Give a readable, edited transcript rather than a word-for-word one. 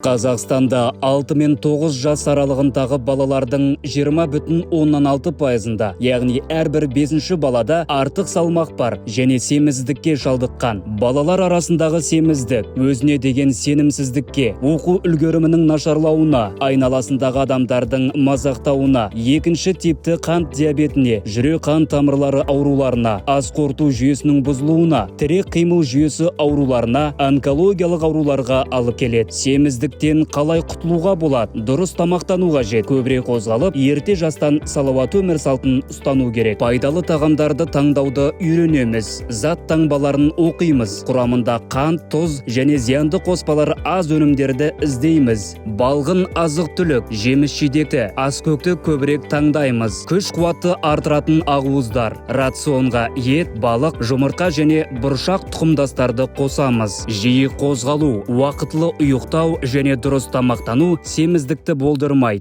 Қазақстанда 6 мен 9 жас аралығындағы балалардың 20,6%-ында, яғни әрбір 5-ші балада артық салмақ бар және семіздікке шалдыққан. Балалар арасындағы семіздік өзіне деген сенімсіздікке, оқу үлгерімінің нашарлауына, айналасындағы адамдардың мазақтауына, екінші типті қант диабетіне, жүрек қан тамырлары ауруларына, ас қорыту жүйесінің бұзылуына, тірек қимыл жүйесі ауруларына, онкологиялық ауруларға алып келеді. Семіздіктен қалай құтылуға болады? Дұрыс тамақтану қажет. Көбірек қозғалып, ерте жастан салауатты өмір салтын ұстану керек. Пайдалы тағамдарды таңдауды үйренеміз. Зат таңбаларын оқимыз. Құрамында қант, тұз және зиянды қоспалар аз өнімдерді іздейміз. Балғын азық-түлік, жеміс-жидекті, аскөкті көбірек таңдаймыз. Күш-қуатты artıратын ақуыздар. Рационға ет, балық, жұмыртқа және бұршақ тұқымдастарды қосамыз. Жиі қозғалу, уақытлы ұйықтау және дұрыс тамақтану семіздікті болдырмайды.